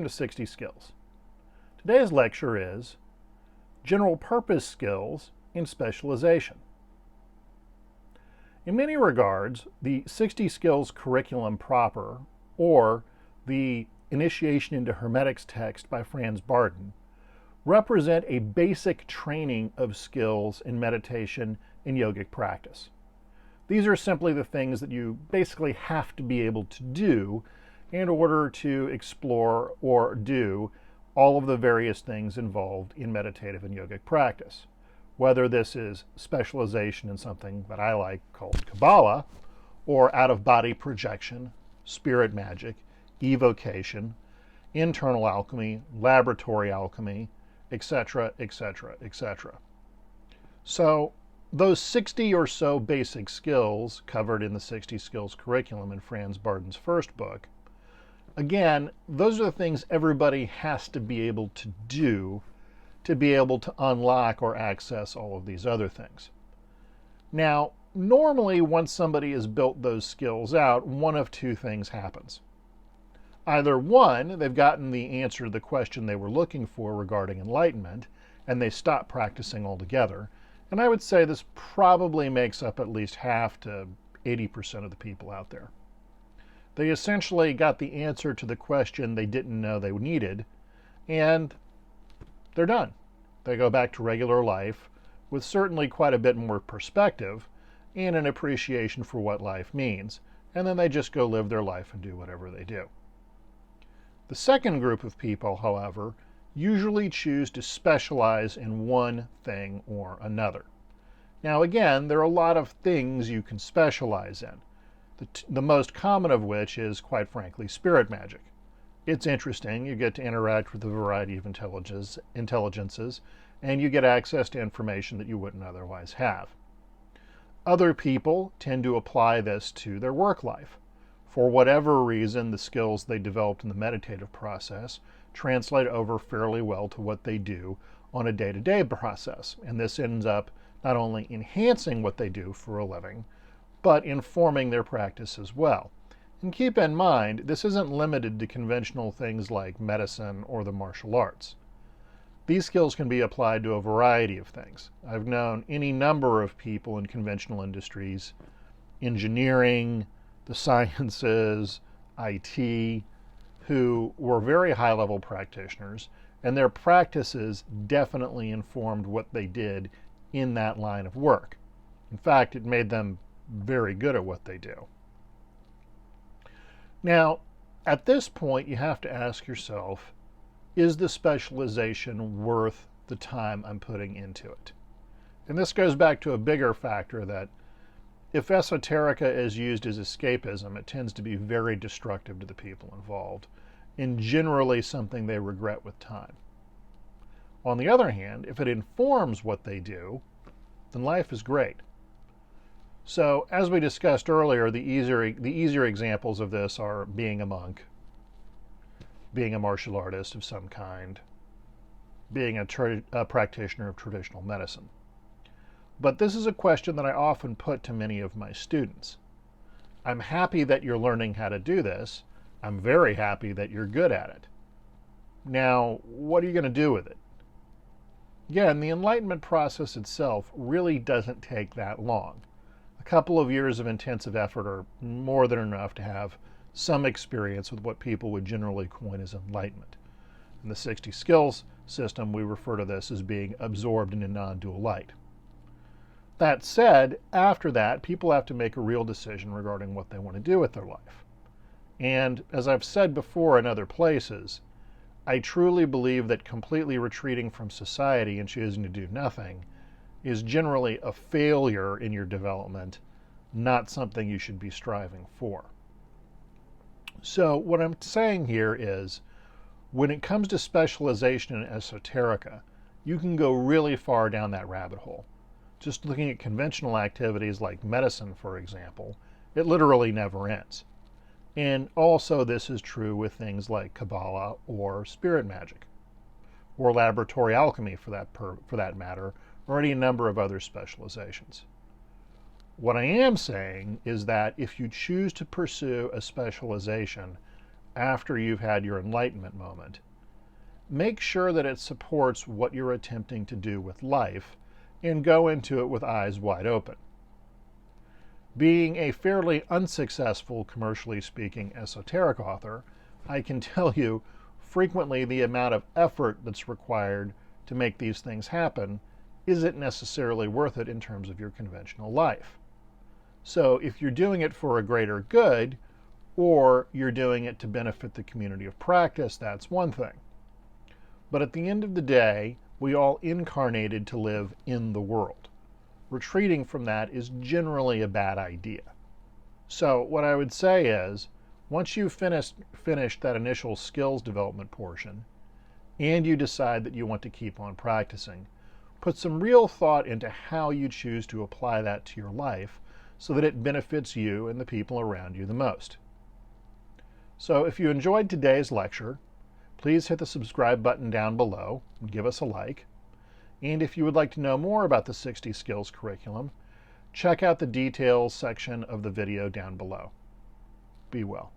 to 60 Skills. Today's lecture is General Purpose Skills in Specialization. In many regards, the 60 Skills curriculum proper, or the Initiation into Hermetics text by Franz Barton, represent a basic training of skills in meditation and yogic practice. These are simply the things that you basically have to be able to do in order to explore or do all of the various things involved in meditative and yogic practice. Whether this is specialization in something that I like called Kabbalah, or out-of-body projection, spirit magic, evocation, internal alchemy, laboratory alchemy, etc., etc., etc. So, those 60 or so basic skills covered in the 60 Skills curriculum in Franz Barton's first book, again, those are the things everybody has to be able to do to be able to unlock or access all of these other things. Now, normally once somebody has built those skills out, one of two things happens. Either one, they've gotten the answer to the question they were looking for regarding enlightenment, and they stop practicing altogether. And I would say this probably makes up at least half to 80% of the people out there. They essentially got the answer to the question they didn't know they needed, and they're done. They go back to regular life with certainly quite a bit more perspective and an appreciation for what life means, and then they just go live their life and do whatever they do. The second group of people, however, usually choose to specialize in one thing or another. Now again, there are a lot of things you can specialize in, the most common of which is, quite frankly, spirit magic. It's interesting, you get to interact with a variety of intelligences, and you get access to information that you wouldn't otherwise have. Other people tend to apply this to their work life. For whatever reason, the skills they developed in the meditative process translate over fairly well to what they do on a day-to-day process. And this ends up not only enhancing what they do for a living, but informing their practice as well. And keep in mind, this isn't limited to conventional things like medicine or the martial arts. These skills can be applied to a variety of things. I've known any number of people in conventional industries, engineering, the sciences, IT, who were very high-level practitioners, and their practices definitely informed what they did in that line of work. In fact, it made them very good at what they do. Now, at this point, you have to ask yourself, is the specialization worth the time I'm putting into it? And this goes back to a bigger factor that if esoterica is used as escapism, it tends to be very destructive to the people involved, and generally something they regret with time. On the other hand, if it informs what they do, then life is great. So, as we discussed earlier, the easier examples of this are being a monk, being a martial artist of some kind, being a practitioner of traditional medicine. But this is a question that I often put to many of my students. I'm happy that you're learning how to do this. I'm very happy that you're good at it. Now, what are you going to do with it? Again, the enlightenment process itself really doesn't take that long. A couple of years of intensive effort are more than enough to have some experience with what people would generally coin as enlightenment. In the 60 Skills system, we refer to this as being absorbed in a non-dual light. That said, after that, people have to make a real decision regarding what they want to do with their life. And as I've said before in other places, I truly believe that completely retreating from society and choosing to do nothing is generally a failure in your development, not something you should be striving for. So what I'm saying here is, when it comes to specialization in esoterica, you can go really far down that rabbit hole. Just looking at conventional activities like medicine, for example, it literally never ends. And also this is true with things like Kabbalah or spirit magic, or laboratory alchemy for that matter, or any number of other specializations. What I am saying is that if you choose to pursue a specialization, after you've had your enlightenment moment, make sure that it supports what you're attempting to do with life and go into it with eyes wide open. Being a fairly unsuccessful, commercially speaking, esoteric author, I can tell you frequently the amount of effort that's required to make these things happen isn't necessarily worth it in terms of your conventional life. So if you're doing it for a greater good, or you're doing it to benefit the community of practice, that's one thing. But at the end of the day, we all incarnated to live in the world. Retreating from that is generally a bad idea. So what I would say is, once you've finished that initial skills development portion, and you decide that you want to keep on practicing, put some real thought into how you choose to apply that to your life so that it benefits you and the people around you the most. So if you enjoyed today's lecture, please hit the subscribe button down below and give us a like. And if you would like to know more about the 60 Skills curriculum, check out the details section of the video down below. Be well.